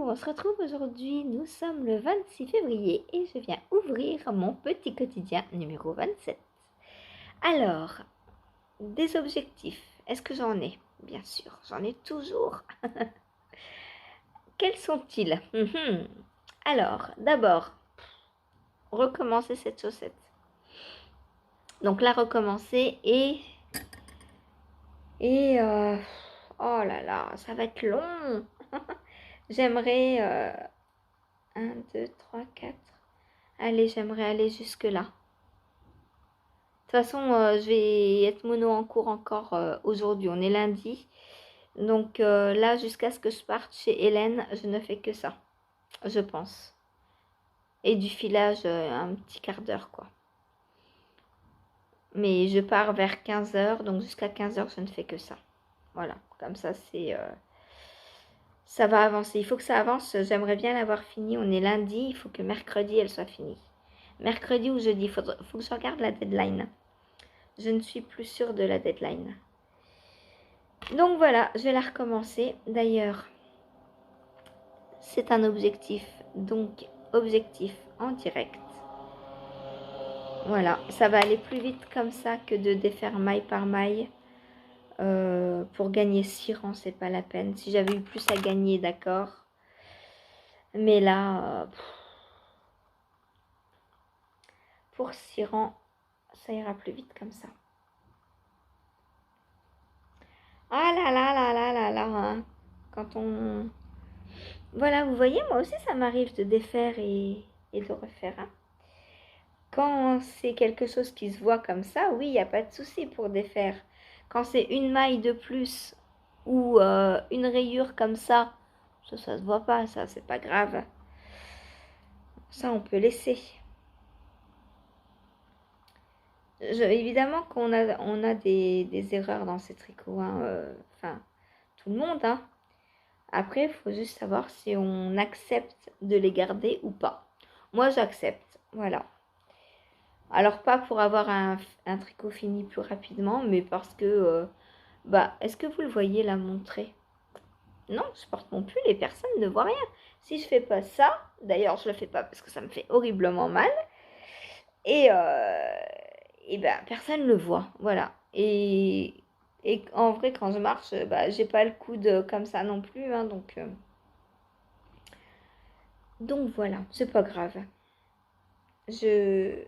on se retrouve aujourd'hui, nous sommes le 26 février et je viens ouvrir mon petit quotidien numéro 27. Alors, des objectifs, est-ce que j'en ai? Bien sûr, j'en ai toujours. Quels sont-ils? Alors, d'abord, recommencer cette chaussette. Donc la recommencer oh là là, ça va être long. J'aimerais 1, 2, 3, 4. Allez, j'aimerais aller jusque là. De toute façon, je vais être mono en cours encore aujourd'hui. On est lundi. Donc là, jusqu'à ce que je parte chez Hélène, je ne fais que ça. Je pense. Et du filage, un petit quart d'heure, quoi. Mais je pars vers 15h. Donc jusqu'à 15h, je ne fais que ça. Voilà. Comme ça, c'est... ça va avancer. Il faut que ça avance. J'aimerais bien l'avoir fini. On est lundi. Il faut que mercredi, elle soit finie. Mercredi ou jeudi. Il faut que je regarde la deadline. Je ne suis plus sûre de la deadline. Donc voilà, je vais la recommencer. D'ailleurs, c'est un objectif. Donc, objectif en direct. Voilà, ça va aller plus vite comme ça que de défaire maille par maille. Pour gagner 6 rangs, c'est pas la peine. Si j'avais eu plus à gagner, d'accord. Mais là, pour 6 rangs, ça ira plus vite comme ça. Ah là là là là là là, hein. Quand on... Voilà, vous voyez, moi aussi, ça m'arrive de défaire et de refaire. Hein. Quand c'est quelque chose qui se voit comme ça, oui, il n'y a pas de souci pour défaire. Quand c'est une maille de plus ou une rayure comme ça se voit pas, ça, c'est pas grave. Ça, on peut laisser. Évidemment qu'on a des erreurs dans ces tricots. Hein, enfin, tout le monde. Hein. Après, il faut juste savoir si on accepte de les garder ou pas. Moi, j'accepte. Voilà. Alors, pas pour avoir un tricot fini plus rapidement, mais parce que... est-ce que vous le voyez la montrer? Non, je porte mon pull et personne ne voit rien. Si je fais pas ça, d'ailleurs, je le fais pas parce que ça me fait horriblement mal. Et personne le voit. Voilà. Et en vrai, quand je marche, j'ai pas le coude comme ça non plus. Hein, donc voilà, c'est pas grave. Je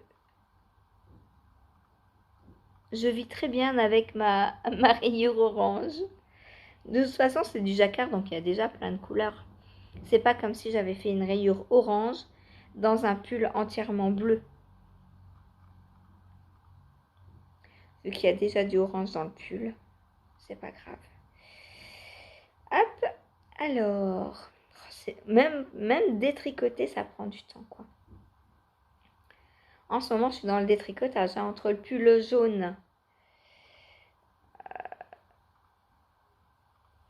vis très bien avec ma rayure orange. De toute façon, c'est du jacquard, donc il y a déjà plein de couleurs. C'est pas comme si j'avais fait une rayure orange dans un pull entièrement bleu. Vu qu'il y a déjà du orange dans le pull, c'est pas grave. Hop, alors, même détricoter, ça prend du temps, quoi. En ce moment, je suis dans le détricotage, hein, entre le pull jaune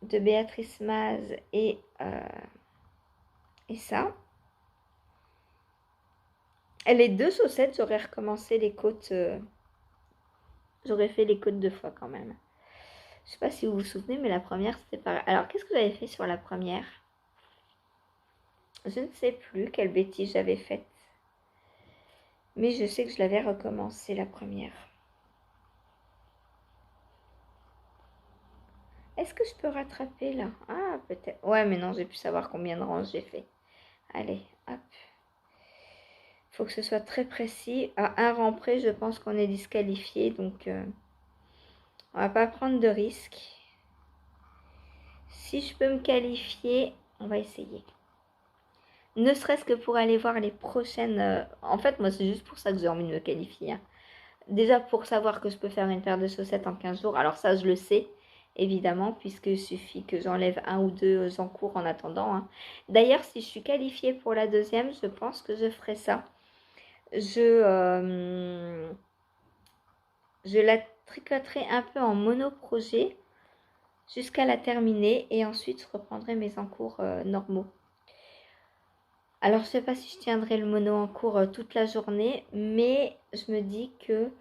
de Béatrice Maz et ça. Et les deux chaussettes, j'aurais recommencé les côtes. J'aurais fait les côtes 2 fois quand même. Je sais pas si vous vous souvenez, mais la première, c'était pareil. Alors, qu'est-ce que j'avais fait sur la première? Je ne sais plus quelle bêtise j'avais faite. Mais je sais que je l'avais recommencé la première. Est-ce que je peux rattraper là? Ah, peut-être. Ouais, mais non, j'ai pu savoir combien de rangs j'ai fait. Allez, hop. Il faut que ce soit très précis. À un rang près, je pense qu'on est disqualifié. Donc, on va pas prendre de risques. Si je peux me qualifier, on va essayer. Ne serait-ce que pour aller voir les prochaines... En fait, moi, c'est juste pour ça que j'ai envie de me qualifier. Hein. Déjà, pour savoir que je peux faire une paire de chaussettes en 15 jours. Alors ça, je le sais, évidemment, puisqu'il suffit que j'enlève 1 ou 2 en cours en attendant. Hein. D'ailleurs, si je suis qualifiée pour la deuxième, je pense que je ferai ça. Je la tricoterai un peu en monoprojet jusqu'à la terminer. Et ensuite, je reprendrai mes encours normaux. Alors, je ne sais pas si je tiendrai le mono en cours toute la journée, mais je me dis que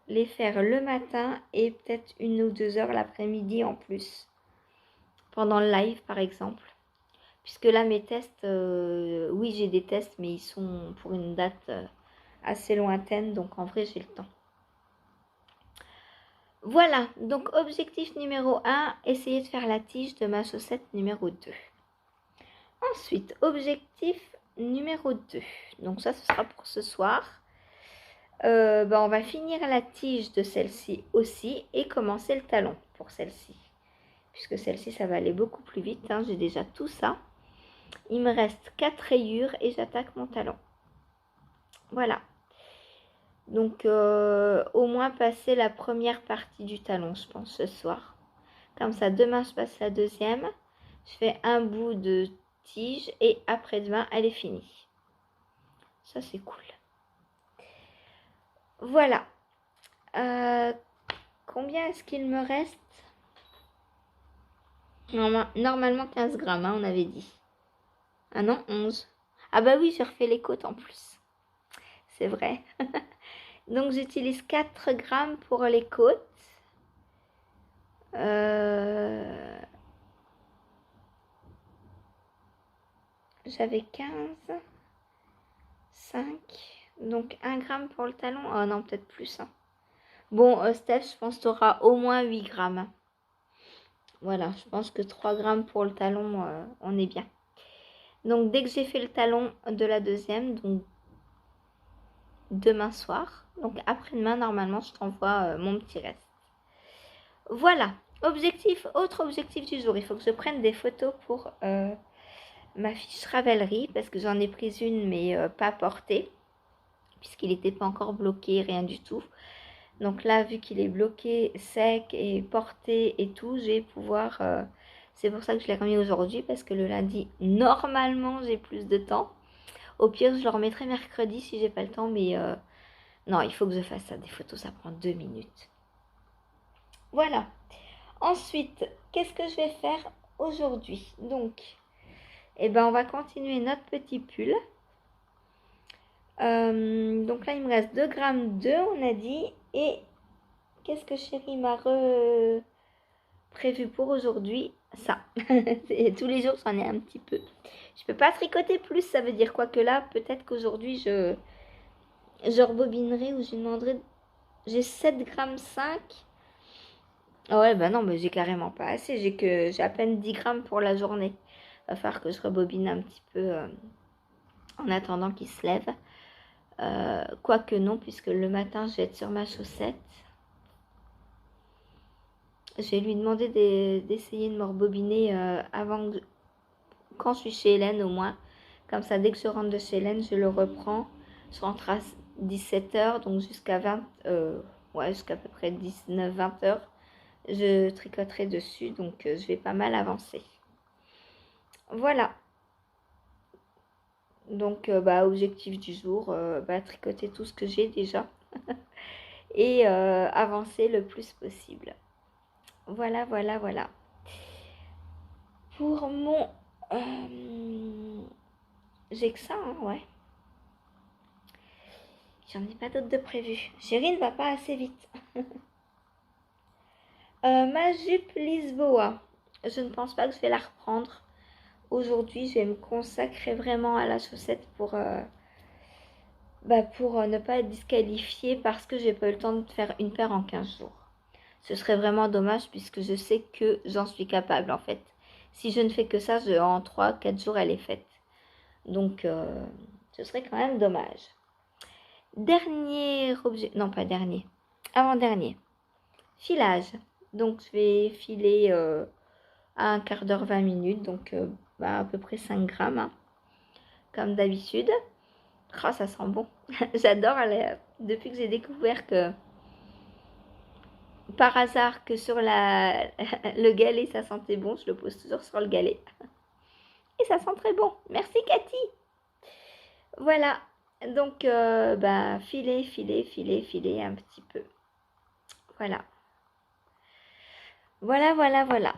les faire le matin et peut-être 1 ou 2 heures l'après-midi en plus. Pendant le live, par exemple. puisque là mes tests, oui j'ai des tests mais ils sont pour une date assez lointaine, donc en vrai j'ai le temps. Voilà, donc objectif numéro 1, essayer de faire la tige de ma chaussette numéro 2. Ensuite, objectif numéro 2, donc ça ce sera pour ce soir. On va finir la tige de celle-ci aussi et commencer le talon pour celle-ci. Puisque celle-ci, ça va aller beaucoup plus vite. Hein, j'ai déjà tout ça. Il me reste 4 rayures et j'attaque mon talon. Voilà. Donc, au moins passer la première partie du talon, je pense, ce soir. Comme ça, demain, je passe la deuxième. Je fais un bout de tige et après-demain, elle est finie. Ça, c'est cool. Voilà. Combien est-ce qu'il me reste? Normalement 15 grammes, hein, on avait dit. Ah non, 11. Ah bah oui, j'ai refait les côtes en plus. C'est vrai. Donc j'utilise 4 grammes pour les côtes. J'avais 15. 5. Donc 1 gramme pour le talon. Oh non, peut-être plus. Hein. Bon, Steph, je pense que tu auras au moins 8 grammes. Voilà, je pense que 3 grammes pour le talon, on est bien. Donc dès que j'ai fait le talon de la deuxième, donc demain soir, donc après-demain, normalement, je t'envoie mon petit reste. Voilà, autre objectif du jour, il faut que je prenne des photos pour ma fiche Ravelry, parce que j'en ai prise une, mais pas portée, puisqu'il n'était pas encore bloqué, rien du tout. Donc là, vu qu'il est bloqué, sec et porté et tout, je vais pouvoir... c'est pour ça que je l'ai remis aujourd'hui, parce que le lundi, normalement, j'ai plus de temps. Au pire, je le remettrai mercredi si j'ai pas le temps, mais non, il faut que je fasse ça. Des photos, ça prend 2 minutes. Voilà. Ensuite, qu'est-ce que je vais faire aujourd'hui? Donc, on va continuer notre petit pull. Donc là, il me reste 2 grammes 2, on a dit. Et qu'est-ce que chérie m'a prévu pour aujourd'hui? Ça. Tous les jours, j'en ai un petit peu. Je peux pas tricoter plus, ça veut dire quoi que là, peut-être qu'aujourd'hui, je rebobinerai ou je lui demanderai. J'ai 7 grammes 5. Ah ouais, bah non, mais j'ai carrément pas assez. J'ai à peine 10 grammes pour la journée. Va falloir que je rebobine un petit peu en attendant qu'il se lève. Quoique non, puisque le matin, je vais être sur ma chaussette. Je vais lui demander d'essayer de me rebobiner avant quand je suis chez Hélène au moins. Comme ça, dès que je rentre de chez Hélène, je le reprends. Je rentre à 17h, donc jusqu'à jusqu'à peu près 19-20h. Je tricoterai dessus, donc je vais pas mal avancer. Voilà. Donc, objectif du jour, tricoter tout ce que j'ai déjà. Et avancer le plus possible. Voilà, voilà, voilà. Pour mon... j'ai que ça, hein, ouais. J'en ai pas d'autres de prévu. Chérie ne va pas assez vite. Ma jupe Lisboa. Je ne pense pas que je vais la reprendre. Aujourd'hui, je vais me consacrer vraiment à la chaussette pour ne pas être disqualifiée parce que j'ai pas eu le temps de faire une paire en 15 jours. Ce serait vraiment dommage puisque je sais que j'en suis capable en fait. Si je ne fais que ça, en 3-4 jours, elle est faite. Donc, ce serait quand même dommage. Dernier objet, non pas dernier, avant-dernier. Filage. Donc, je vais filer à un quart d'heure, 20 minutes. Donc, à peu près 5 grammes. Hein, comme d'habitude. Oh, ça sent bon. J'adore. Depuis que j'ai découvert que par hasard que sur le galet ça sentait bon, je le pose toujours sur le galet. Et ça sent très bon. Merci Cathy. Voilà. Donc, filer un petit peu. Voilà. Voilà.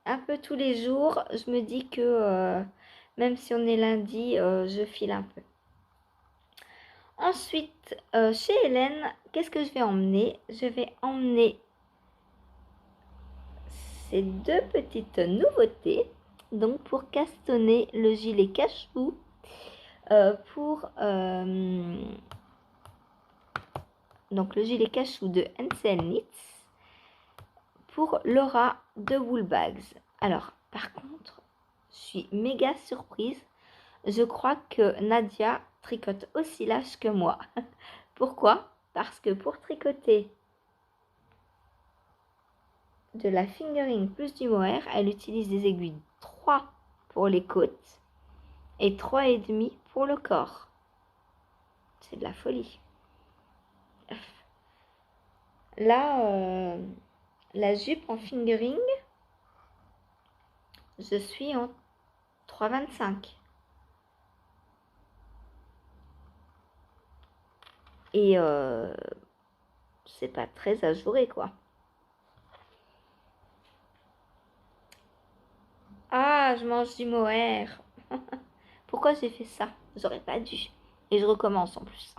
Un peu tous les jours, je me dis que même si on est lundi, je file un peu. Ensuite, chez Hélène, qu'est-ce que je vais emmener? Je vais emmener ces 2 petites nouveautés. Donc pour castonner le gilet cache-cou, donc le gilet cache-cou de Hansel Knits pour Laura de Woolbags. Alors par contre, je suis méga surprise. Je crois que Nadia tricote aussi lâche que moi. Pourquoi? Parce que pour tricoter de la fingering plus du mohair, elle utilise des aiguilles 3 pour les côtes et 3,5 pour le corps. C'est de la folie. Là, la jupe en fingering, je suis en 3,25. Et c'est pas très ajouré, quoi. Ah, je mange du mohair. Pourquoi j'ai fait ça? J'aurais pas dû. Et je recommence en plus.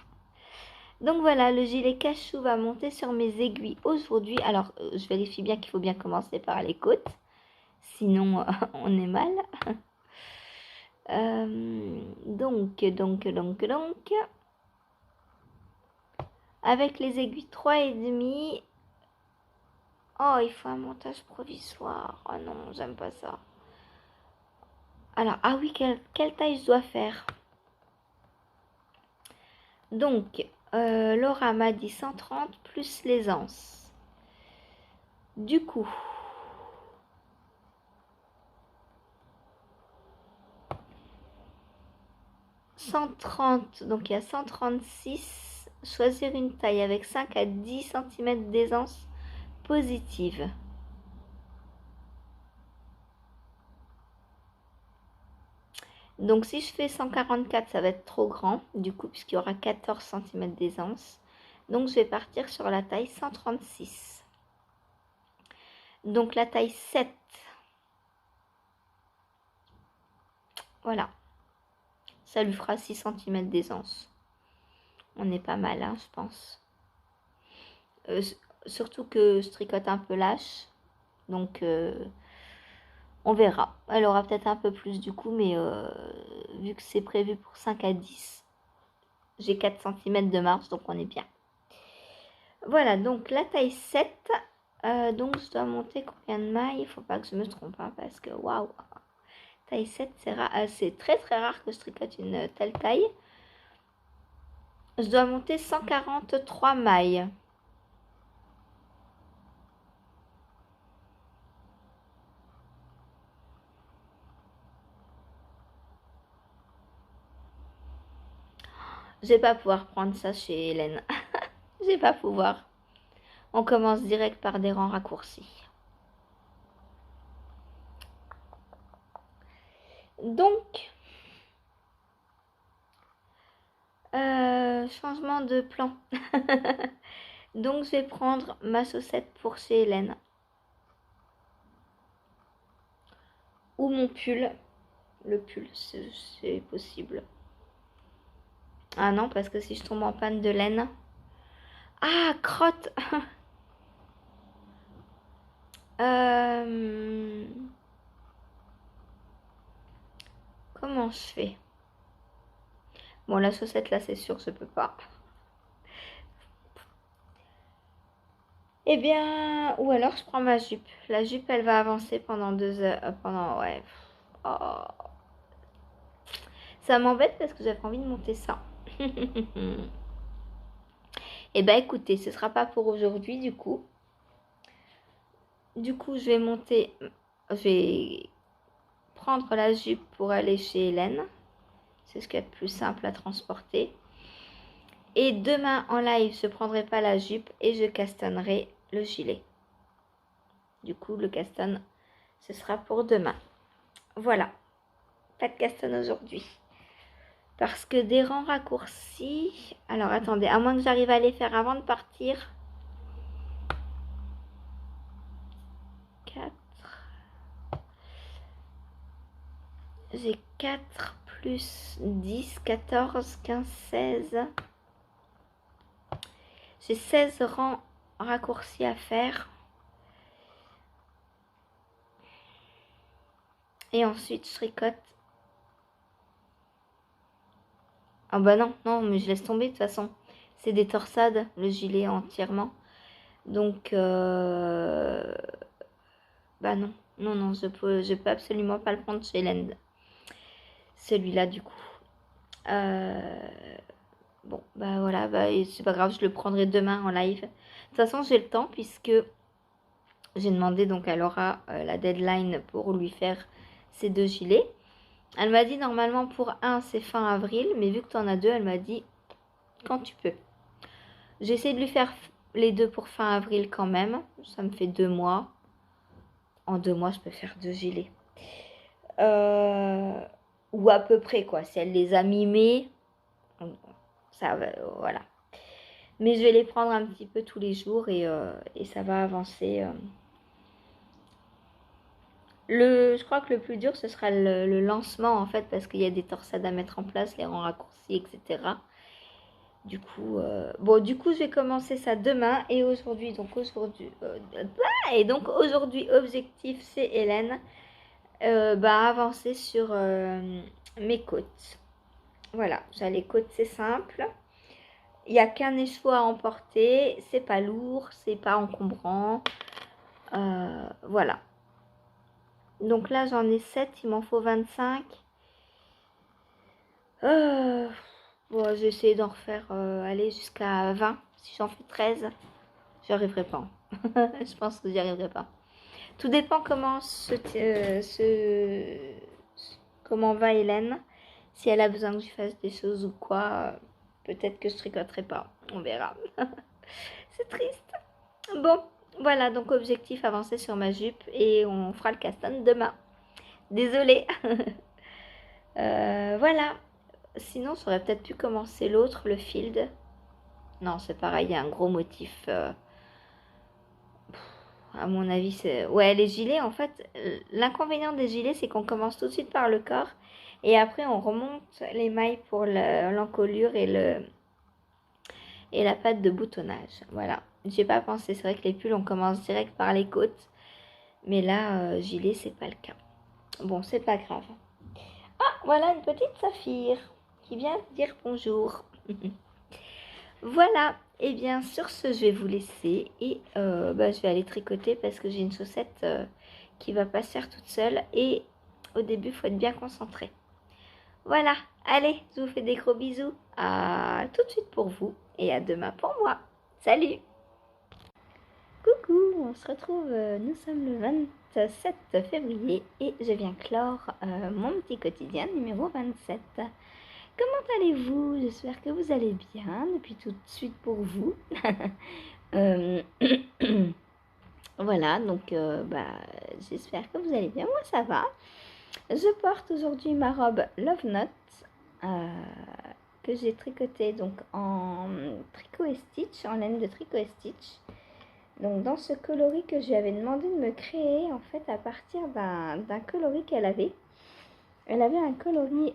Donc voilà, le gilet cache-cou va monter sur mes aiguilles aujourd'hui. Alors, je vérifie bien qu'il faut bien commencer par les côtes. Sinon, on est mal. Donc. Avec les aiguilles 3,5. Oh, il faut un montage provisoire. Oh non, j'aime pas ça. Alors, ah oui, quelle taille je dois faire? Donc, Laura m'a dit 130 plus l'aisance. Du coup, donc il y a 136. Choisir une taille avec 5 à 10 cm d'aisance positive. Donc si je fais 144, ça va être trop grand, du coup, puisqu'il y aura 14 cm d'aisance. Donc je vais partir sur la taille 136. Donc la taille 7. Voilà. Ça lui fera 6 cm d'aisance. On est pas mal, hein, je pense. Surtout que je tricote un peu lâche. Donc on verra. Elle aura peut-être un peu plus du coup, mais vu que c'est prévu pour 5 à 10, j'ai 4 cm de marge, donc on est bien. Voilà, donc la taille 7. Donc je dois monter combien de mailles? Il faut pas que je me trompe, hein, parce que waouh, taille 7, c'est très très rare que je tricote une telle taille. Je dois monter 143 mailles. Je vais pas pouvoir prendre ça chez Hélène. Je vais pas pouvoir. On commence direct par des rangs raccourcis. Donc, changement de plan. Donc, je vais prendre ma chaussette pour chez Hélène. Ou mon pull. Le pull, c'est possible. Ah non, parce que si je tombe en panne de laine... Ah, crotte. Comment je fais? Bon, la chaussette, là, c'est sûr, je peux pas. Eh bien, ou alors je prends ma jupe. La jupe, elle va avancer pendant 2 heures. Ouais. Oh. Ça m'embête parce que j'avais envie de monter ça. Eh ben, écoutez, ce sera pas pour aujourd'hui, du coup. Du coup, je vais monter... Je vais prendre la jupe pour aller chez Hélène. C'est ce qui est le plus simple à transporter. Et demain, en live, je ne prendrai pas la jupe et je castonnerai le gilet. Du coup, le caston, ce sera pour demain. Voilà. Pas de caston aujourd'hui. Parce que des rangs raccourcis... Alors, attendez, à moins que j'arrive à les faire avant de partir. 4. J'ai 4 plus 10, 14, 15, 16. J'ai 16 rangs raccourcis à faire. Et ensuite, je tricote. Ah bah non, non, mais je laisse tomber de toute façon. C'est des torsades, le gilet entièrement. Donc, bah non, non, non, je peux absolument pas le prendre chez Land. Celui-là, du coup. Bon, bah voilà, bah, c'est pas grave, je le prendrai demain en live. De toute façon, j'ai le temps puisque j'ai demandé donc à Laura la deadline pour lui faire ces 2 gilets. Elle m'a dit normalement pour un c'est fin avril, mais vu que tu en as 2, elle m'a dit quand tu peux. J'ai essayé de lui faire les 2 pour fin avril quand même. Ça me fait 2 mois. En 2 mois, je peux faire 2 gilets. Ou à peu près quoi. Si elle les a mimés, ça va, voilà. Mais je vais les prendre un petit peu tous les jours et ça va avancer. Je crois que le plus dur, ce sera le lancement en fait, parce qu'il y a des torsades à mettre en place, les rangs raccourcis, etc. Du coup, je vais commencer ça demain et aujourd'hui. Donc aujourd'hui, objectif, c'est Hélène, avancer sur mes côtes. Voilà, j'ai les côtes, c'est simple. Il n'y a qu'un écheveau à emporter, c'est pas lourd, c'est pas encombrant. Voilà. Donc là, j'en ai 7, il m'en faut 25. Bon, j'ai essayé d'en refaire aller jusqu'à 20. Si j'en fais 13, j'y arriverai pas. Je pense que j'y arriverai pas. Tout dépend comment va Hélène. Si elle a besoin que je fasse des choses ou quoi, peut-être que je tricoterai pas. On verra. C'est triste. Bon, voilà, donc objectif avancer sur ma jupe et on fera le castan demain. Désolée. Voilà. Sinon, ça aurait peut-être pu commencer l'autre, le field. Non, c'est pareil, il y a un gros motif. À mon avis, c'est... Ouais, les gilets, en fait, l'inconvénient des gilets, c'est qu'on commence tout de suite par le corps. Et après, on remonte les mailles pour l'encolure et la patte de boutonnage. Voilà. J'ai pas pensé. C'est vrai que les pulls, on commence direct par les côtes. Mais là, gilet, c'est pas le cas. Bon, c'est pas grave. Ah, voilà une petite saphir qui vient dire bonjour. Voilà, et bien sur ce, je vais vous laisser et je vais aller tricoter parce que j'ai une chaussette qui va pas se faire toute seule et au début, il faut être bien concentré. Voilà, allez, je vous fais des gros bisous. À tout de suite pour vous et à demain pour moi. Salut! Coucou, on se retrouve, nous sommes le 27 février et je viens clore mon petit quotidien numéro 27. Comment allez-vous? J'espère que vous allez bien depuis tout de suite pour vous. Voilà, donc j'espère que vous allez bien. Moi, ça va. Je porte aujourd'hui ma robe Love Note que j'ai tricotée donc en tricot et stitch, en laine de tricot et stitch. Donc dans ce coloris que je lui avais demandé de me créer en fait à partir d'un coloris qu'elle avait. Elle avait un coloris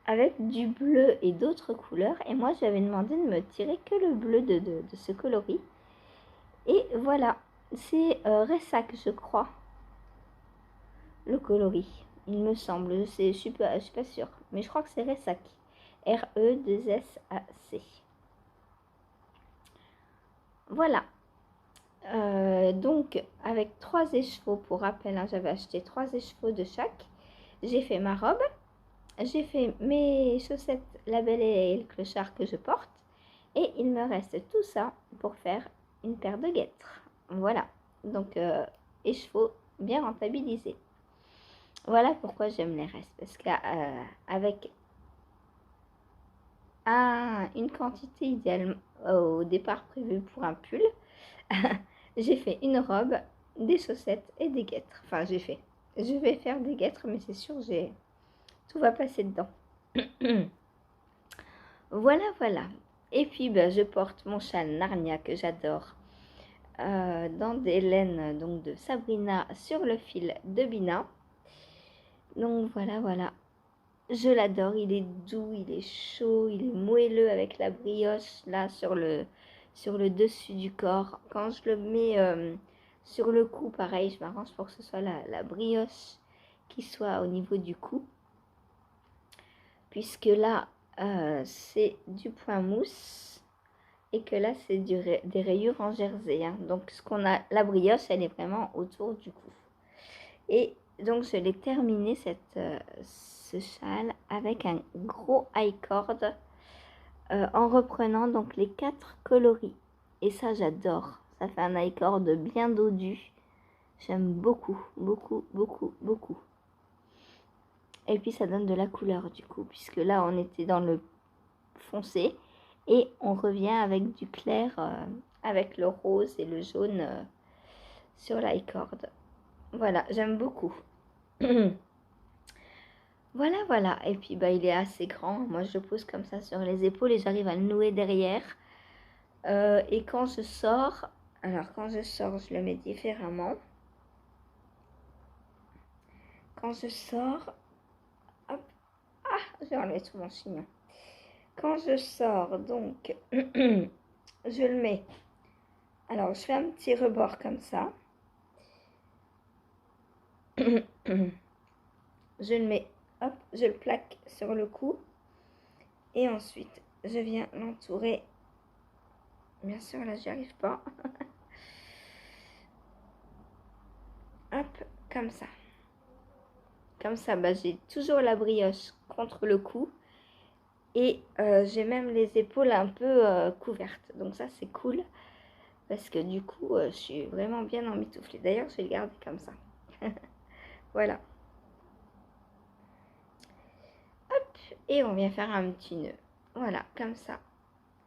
avec du bleu et d'autres couleurs. Et moi, j'avais demandé de me tirer que le bleu de ce coloris. Et voilà, c'est Ressac, je crois, le coloris. Il me semble, je suis pas sûre. Mais je crois que c'est Ressac. R-E-2-S-A-C. Voilà. Donc, avec 3 écheveaux, pour rappel, hein, j'avais acheté 3 écheveaux de chaque. J'ai fait ma robe. J'ai fait mes chaussettes, la belle et le clochard que je porte. Et il me reste tout ça pour faire une paire de guêtres. Voilà. Donc, écheveaux bien rentabilisés. Voilà pourquoi j'aime les restes. Parce qu'avec une quantité idéale au départ prévue pour un pull, j'ai fait une robe, des chaussettes et des guêtres. Enfin, je vais faire des guêtres, mais c'est sûr, tout va passer dedans. Voilà, voilà. Et puis, je porte mon châle Narnia que j'adore dans des laines donc, de Sabrina sur le fil de Bina. Donc, voilà, voilà. Je l'adore. Il est doux, il est chaud, il est moelleux avec la brioche là sur le dessus du corps. Quand je le mets Sur le cou, pareil, je m'arrange pour que ce soit la brioche qui soit au niveau du cou. Puisque là, c'est du point mousse et que là, c'est des rayures en jersey. Hein. Donc, la brioche, elle est vraiment autour du cou. Et donc, je l'ai terminé ce châle avec un gros high cord en reprenant donc les 4 coloris. Et ça, j'adore. Ça fait un high cord bien dodu. J'aime beaucoup, beaucoup, beaucoup, beaucoup. Et puis, ça donne de la couleur du coup, puisque là, on était dans le foncé. Et on revient avec du clair, avec le rose et le jaune sur l'high cord. Voilà, j'aime beaucoup. Voilà. Et puis, il est assez grand. Moi, je le pose comme ça sur les épaules et j'arrive à le nouer derrière. Et quand je sors, je le mets différemment. Quand je sors, hop, j'ai enlevé tout mon chignon. Quand je sors, donc, je le mets. Alors, je fais un petit rebord comme ça. Je le mets, hop, je le plaque sur le cou. Et ensuite, je viens l'entourer. Bien sûr, là, j'y arrive pas. Hop, comme ça. Comme ça, j'ai toujours la brioche contre le cou. Et j'ai même les épaules un peu couvertes. Donc ça, c'est cool. Parce que du coup, je suis vraiment bien emmitouflée. D'ailleurs, je vais le garder comme ça. Voilà. Hop, et on vient faire un petit nœud. Voilà, comme ça.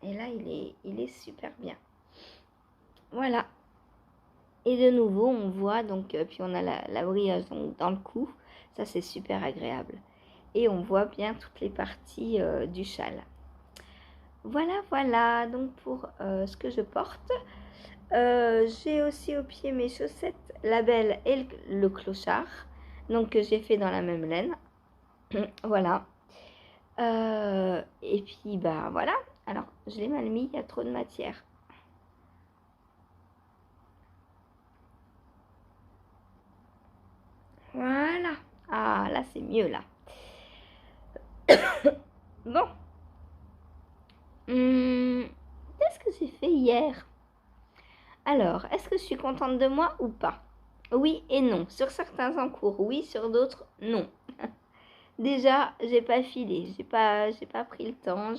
Et là, il est super bien. Voilà. Et de nouveau, on voit, donc, puis on a la brioche donc, dans le cou. Ça, c'est super agréable. Et on voit bien toutes les parties du châle. Voilà, donc pour ce que je porte. J'ai aussi au pied mes chaussettes La Belle et le Clochard. Donc, que j'ai fait dans la même laine. Voilà. Et puis, voilà. Alors, je l'ai mal mis, il y a trop de matière. Voilà. Ah, là, c'est mieux, là. Bon. Qu'est-ce que j'ai fait hier? Alors, est-ce que je suis contente de moi ou pas? Oui et non. Sur certains encours, oui. Sur d'autres, non. Déjà, j'ai pas filé. J'ai pas pris le temps.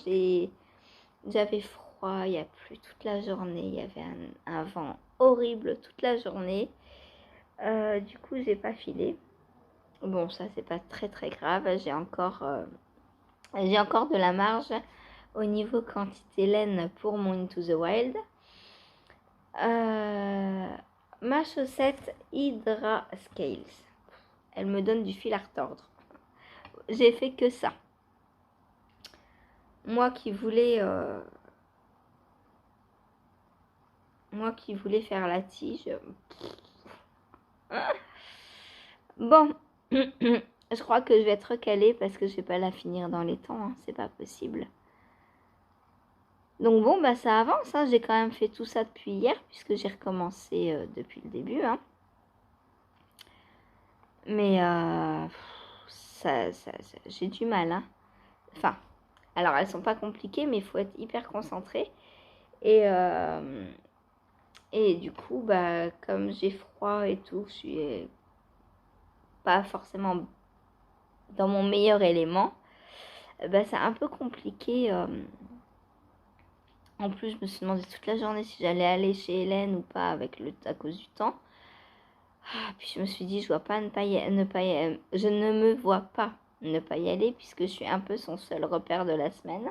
J'avais froid. Il y a plu toute la journée. Il y avait un vent horrible toute la journée. Du coup, j'ai pas filé. Bon, ça, c'est pas très très grave. J'ai encore de la marge au niveau quantité laine pour mon Into the Wild. Ma chaussette Hydra Scales. Elle me donne du fil à retordre. J'ai fait que ça. Moi qui voulais faire la tige. Bon. Je crois que je vais être recalée parce que je vais pas la finir dans les temps. Hein. C'est pas possible. Donc bon, ça avance. Hein. J'ai quand même fait tout ça depuis hier puisque j'ai recommencé depuis le début. Hein. Mais j'ai du mal. Hein. Enfin, alors elles sont pas compliquées, mais il faut être hyper concentré. Et du coup, comme j'ai froid et tout, je suis pas forcément dans mon meilleur élément. C'est un peu compliqué. En plus, je me suis demandé toute la journée si j'allais aller chez Hélène ou pas à cause du temps. Puis je me suis dit, je ne me vois pas ne pas y aller puisque je suis un peu son seul repère de la semaine.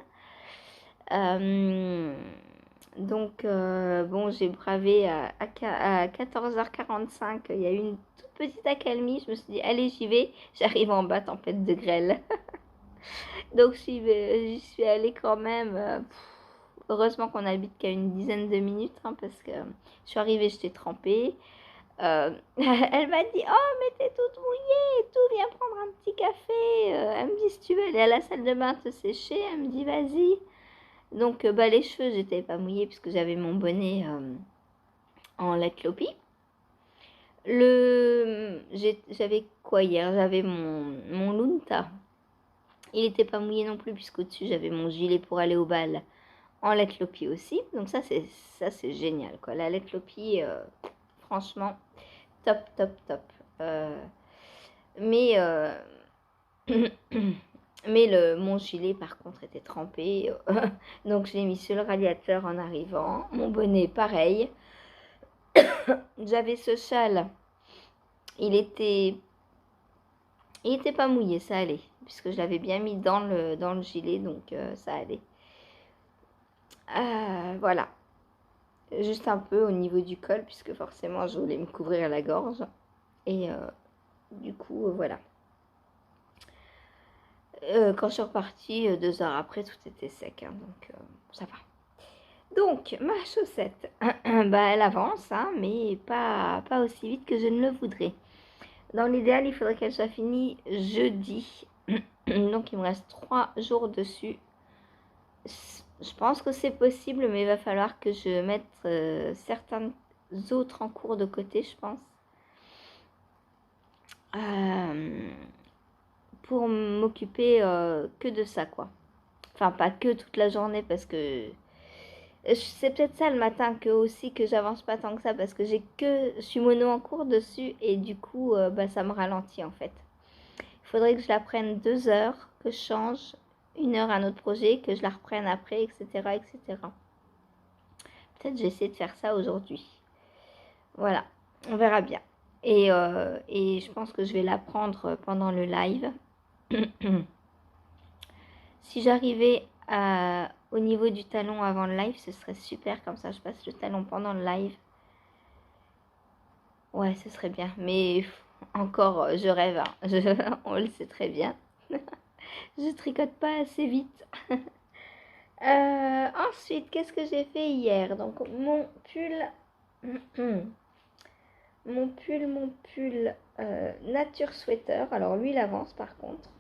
Donc, j'ai bravé à 14h45. Il y a eu une toute petite accalmie. Je me suis dit, allez, j'y vais. J'arrive en bas, tempête de grêle. Donc, j'y suis allée quand même. Heureusement qu'on habite qu'à une dizaine de minutes, hein, parce que je suis arrivée, j'étais trempée. Elle m'a dit, oh, mais t'es toute mouillée et tout, viens prendre un petit café. Elle me dit, si tu veux aller à la salle de bain te sécher, elle me dit, vas-y. Donc, les cheveux, j'étais pas mouillée puisque j'avais mon bonnet en lait clopi. J'avais quoi hier? J'avais mon Lunta. Il n'était pas mouillé non plus, puisqu'au-dessus, j'avais mon gilet pour aller au bal en lait Lopi aussi. Donc ça, c'est génial, quoi. La lait Lopi, franchement, top, top, top. Mais mon gilet, par contre, était trempé. Donc, je l'ai mis sur le radiateur en arrivant. Mon bonnet, pareil. J'avais ce châle. Il était pas mouillé, ça allait. Puisque je l'avais bien mis dans le gilet, donc ça allait. Voilà. Juste un peu au niveau du col, puisque forcément, je voulais me couvrir la gorge. Et du coup, voilà. Quand je suis repartie, 2 heures après, tout était sec, hein, donc ça va. Donc, ma chaussette, bah, elle avance, hein, mais pas aussi vite que je ne le voudrais. Dans l'idéal, il faudrait qu'elle soit finie jeudi. Donc, il me reste 3 jours dessus. Je pense que c'est possible, mais il va falloir que je mette certains autres en cours de côté, je pense. Pour m'occuper que de ça, quoi. Enfin, pas que toute la journée, parce que c'est peut-être ça le matin que j'avance pas tant que ça, parce que je suis mono en cours dessus, et du coup, bah, ça me ralentit en fait. Il faudrait que je la prenne 2 heures, que je change 1 heure à un autre projet, que je la reprenne après, etc., etc. Peut-être j'essaie de faire ça aujourd'hui. Voilà, on verra bien. Et je pense que je vais la prendre pendant le live. Si j'arrivais au niveau du talon avant le live, ce serait super. Comme ça, je passe le talon pendant le live. Ouais, ce serait bien. Mais encore, je rêve. Hein. On le sait très bien. Je tricote pas assez vite. Ensuite, qu'est-ce que j'ai fait hier? Donc, mon pull... mon pull Nature Sweater. Alors, lui, il avance par contre.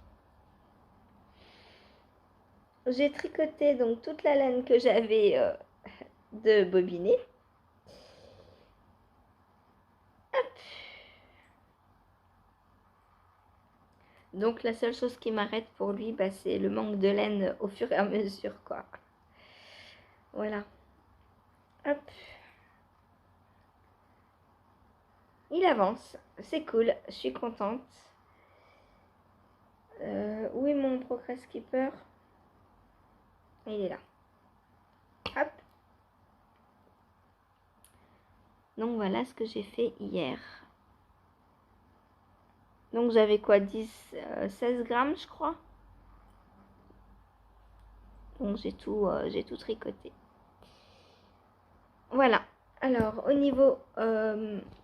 J'ai tricoté donc toute la laine que j'avais de bobiner. Hop. Donc la seule chose qui m'arrête pour lui, bah, c'est le manque de laine au fur et à mesure, quoi. Voilà. Hop. Il avance. C'est cool. Je suis contente. Où est mon Progress Keeper? Il est là. Hop. Donc voilà ce que j'ai fait hier. Donc j'avais quoi, 16 grammes je crois. Donc j'ai tout tricoté. Voilà. Alors au niveau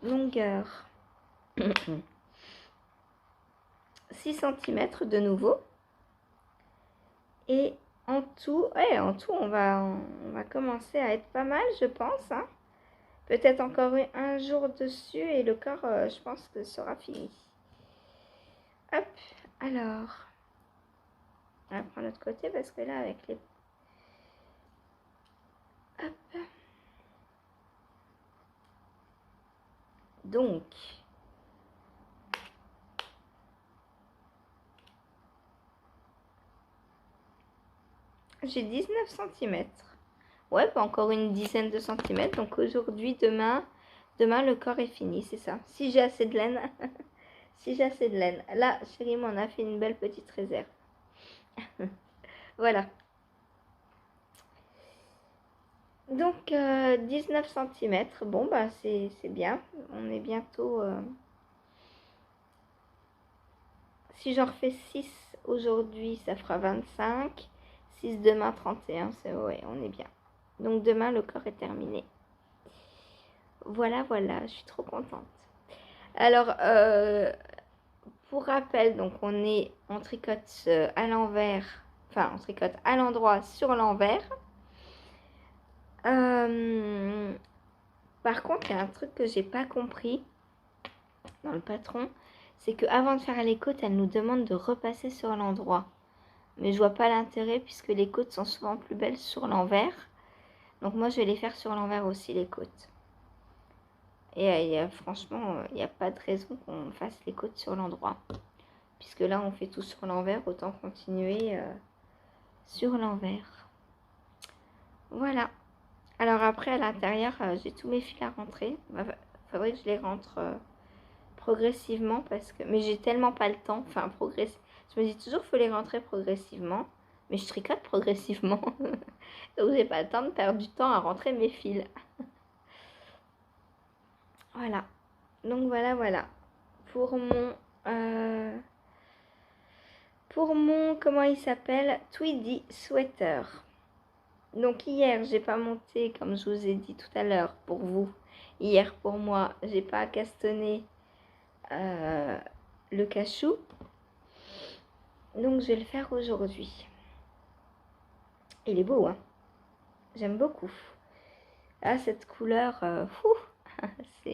longueur, 6 cm de nouveau. Et en tout, on va commencer à être pas mal, je pense. Hein. Peut-être encore un jour dessus et le corps, je pense que sera fini. Hop, alors, on va prendre l'autre côté parce que là, avec les... Hop. Donc, j'ai 19 cm. Ouais, pas encore une dizaine de centimètres. Donc aujourd'hui, demain, le corps est fini, c'est ça. Si j'ai assez de laine. Si j'ai assez de laine. Là, chérie m'en a fait une belle petite réserve. Voilà. Donc, 19 cm. Bon, bah, c'est bien. On est bientôt... Si j'en refais 6 aujourd'hui, ça fera 25. 6 demain, 31. Ouais, on est bien. Donc, demain, le corps est terminé. Voilà, je suis trop contente. Alors, pour rappel, donc on tricote à l'envers, enfin on tricote à l'endroit sur l'envers. Par contre, il y a un truc que j'ai pas compris dans le patron, c'est que avant de faire les côtes, elle nous demande de repasser sur l'endroit. Mais je vois pas l'intérêt puisque les côtes sont souvent plus belles sur l'envers. Donc moi je vais les faire sur l'envers aussi, les côtes. Et franchement, il n'y a pas de raison qu'on fasse les côtes sur l'endroit. Puisque là, on fait tout sur l'envers, autant continuer sur l'envers. Voilà. Alors après, à l'intérieur, j'ai tous mes fils à rentrer. Faudrait que je les rentre progressivement parce que... Mais j'ai tellement pas le temps. Enfin, je me dis toujours, faut les rentrer progressivement. Mais je tricote progressivement. Donc, j'ai pas le temps de perdre du temps à rentrer mes fils. Voilà. Donc, voilà. Pour mon, comment il s'appelle, Tweedy Sweater. Donc hier, j'ai pas monté, comme je vous ai dit tout à l'heure, pour vous. Hier, pour moi, j'ai pas castonné le cachou. Donc, je vais le faire aujourd'hui. Il est beau, hein. J'aime beaucoup. Ah, cette couleur,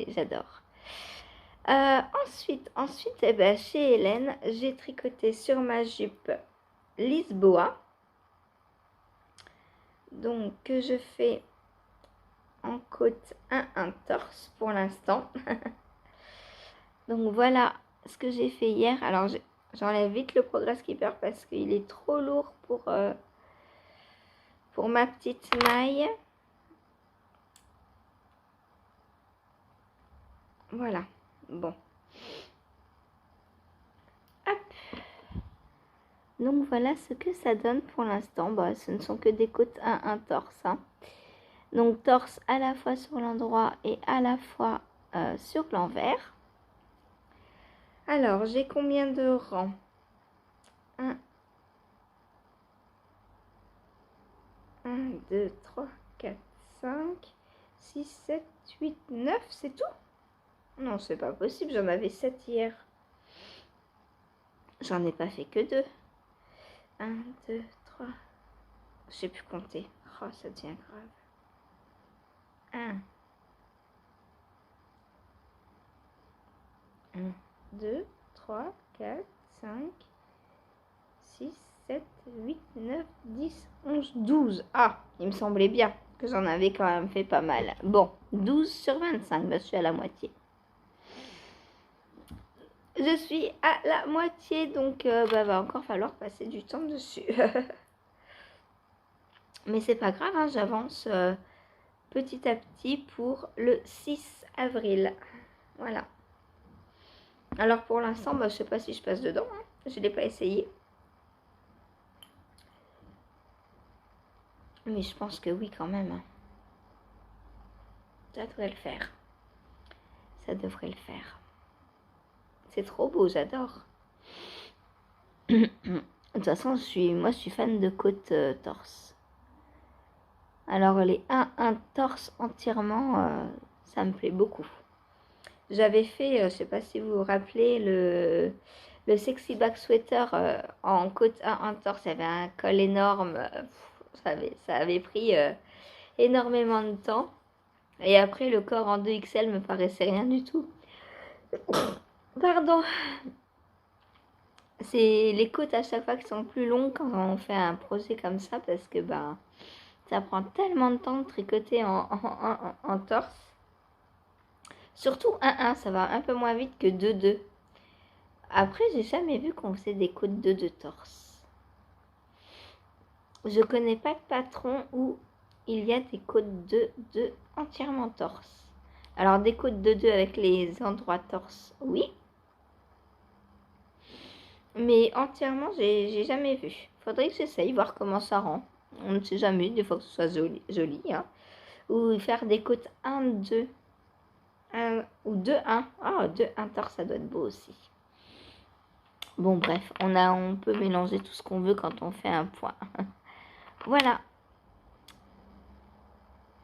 j'adore. Ensuite, eh ben, chez Hélène, j'ai tricoté sur ma jupe Lisboa. Donc, que je fais en côte 1 torse pour l'instant. Donc, voilà ce que j'ai fait hier. Alors, j'enlève vite le Progress Keeper parce qu'il est trop lourd pour ma petite maille. Voilà. Bon. Hop. Donc, voilà ce que ça donne pour l'instant. Bah, ce ne sont que des côtes 1 torse. Hein. Donc, torse à la fois sur l'endroit et à la fois sur l'envers. Alors, j'ai combien de rangs? 1, 2, 3, 4, 5, 6, 7, 8, 9, c'est tout? Non, c'est pas possible, j'en avais 7 hier. J'en ai pas fait que 2. 1, 2, 3. Je sais plus compter. Oh, ça devient grave. 1, 2, 3, 4, 5, 6, 7, 8, 9, 10, 11, 12. Ah, il me semblait bien que j'en avais quand même fait pas mal. Bon, 12 sur 25, bah, je suis à la moitié. Je suis à la moitié, donc va encore falloir passer du temps dessus. Mais c'est pas grave, hein, j'avance petit à petit pour le 6 avril. Voilà. Alors pour l'instant, je sais pas si je passe dedans. Hein. Je l'ai pas essayé. Mais je pense que oui quand même. Hein. Ça devrait le faire. Ça devrait le faire. C'est trop beau, j'adore. De toute façon, moi je suis fan de côte torse. Alors les 1 torse entièrement, ça me plaît beaucoup. J'avais fait, je sais pas si vous vous rappelez, le Sexy Back Sweater en côte 1 torse. Il y avait un col énorme. Ça avait pris énormément de temps. Et après, le corps en 2XL me paraissait rien du tout. Pardon. C'est les côtes à chaque fois qui sont plus longues quand on fait un projet comme ça parce que ça prend tellement de temps de tricoter en torse. Surtout 1-1, ça va un peu moins vite que 2-2. Après, j'ai jamais vu qu'on faisait des côtes 2-2 torse. Je connais pas de patron où il y a des côtes 2-2 entièrement torse. Alors, des côtes 2-2 avec les endroits torse, oui. Mais entièrement, j'ai jamais vu. Faudrait que j'essaye, voir comment ça rend. On ne sait jamais, des fois que ce soit joli. Hein. Ou faire des côtes 1-2. Ou 2-1. Ah, 2-1 torse, ça doit être beau aussi. Bon, bref, on peut mélanger tout ce qu'on veut quand on fait un point. Voilà.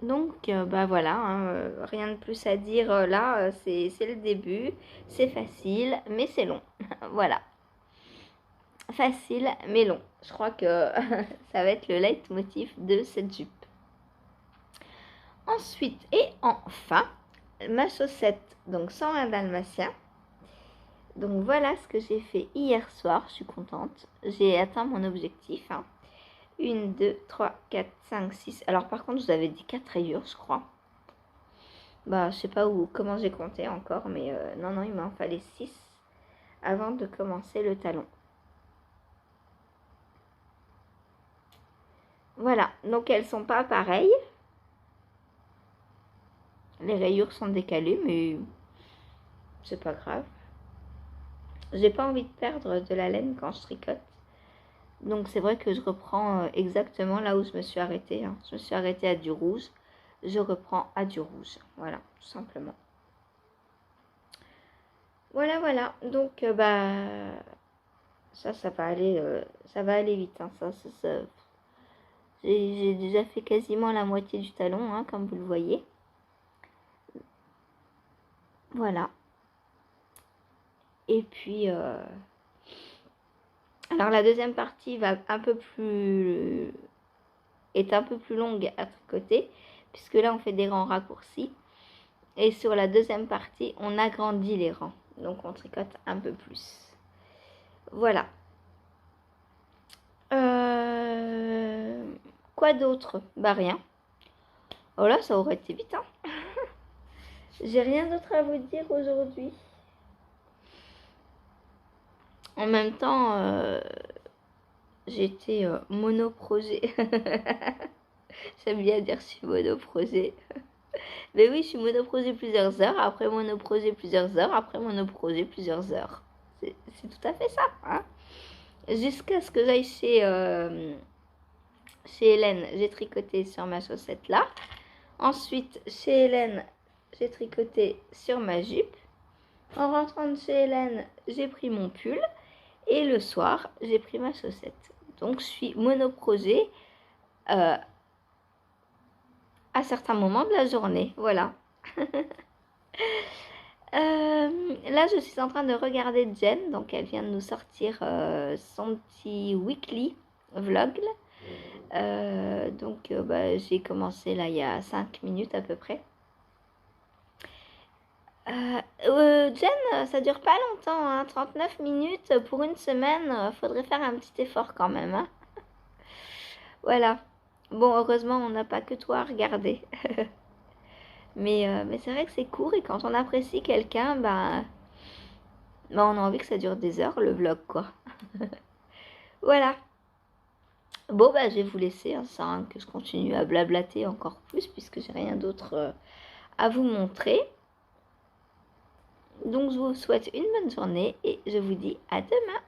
Donc, voilà, hein, rien de plus à dire là. C'est le début. C'est facile, mais c'est long. Voilà. Facile, mais long. Je crois que ça va être le leitmotiv de cette jupe. Ensuite, et enfin, ma chaussette, donc sans un dalmatien. Donc voilà ce que j'ai fait hier soir, je suis contente. J'ai atteint mon objectif. Hein. 1, 2, 3, 4, 5, 6. Alors par contre, je vous avais dit 4 rayures, je crois. Bah, je sais pas où, comment j'ai compté encore, mais non, non, il m'en fallait 6 avant de commencer le talon. Voilà, donc elles sont pas pareilles. Les rayures sont décalées, mais c'est pas grave. J'ai pas envie de perdre de la laine quand je tricote. Donc c'est vrai que je reprends exactement là où je me suis arrêtée. Hein. Je me suis arrêtée à du rouge. Je reprends à du rouge. Voilà, tout simplement. Voilà, voilà. Donc, ça va aller vite. Hein. J'ai déjà fait quasiment la moitié du talon, hein, comme vous le voyez. Voilà. Et puis, alors la deuxième partie est un peu plus longue à tricoter, puisque là on fait des rangs raccourcis. Et sur la deuxième partie, on agrandit les rangs. Donc on tricote un peu plus. Voilà. Quoi d'autre? Bah rien. Oh là, ça aurait été vite, hein. J'ai rien d'autre à vous dire aujourd'hui. En même temps, j'étais monoprojet. J'aime bien dire je suis monoprojet. Mais oui, je suis monoprojet plusieurs heures, après monoprojet plusieurs heures, après monoprojet plusieurs heures. C'est tout à fait ça, hein. Jusqu'à ce que j'aille chez Hélène, j'ai tricoté sur ma chaussette là. Ensuite, chez Hélène, j'ai tricoté sur ma jupe. En rentrant de chez Hélène, j'ai pris mon pull. Et le soir, j'ai pris ma chaussette. Donc, je suis monoprojet à certains moments de la journée. Voilà. Là, je suis en train de regarder Jen. Donc, elle vient de nous sortir son petit weekly vlog. J'ai commencé là il y a 5 minutes à peu près. Jen, ça dure pas longtemps, hein, 39 minutes pour une semaine, faudrait faire un petit effort quand même. Hein. Voilà. Bon, heureusement, on n'a pas que toi à regarder. mais c'est vrai que c'est court et quand on apprécie quelqu'un, on a envie que ça dure des heures le vlog, quoi. Voilà. Bon, je vais vous laisser, hein, ça, hein, que je continue à blablater encore plus puisque j'ai rien d'autre à vous montrer. Donc, je vous souhaite une bonne journée et je vous dis à demain.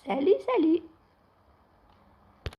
Salut, salut!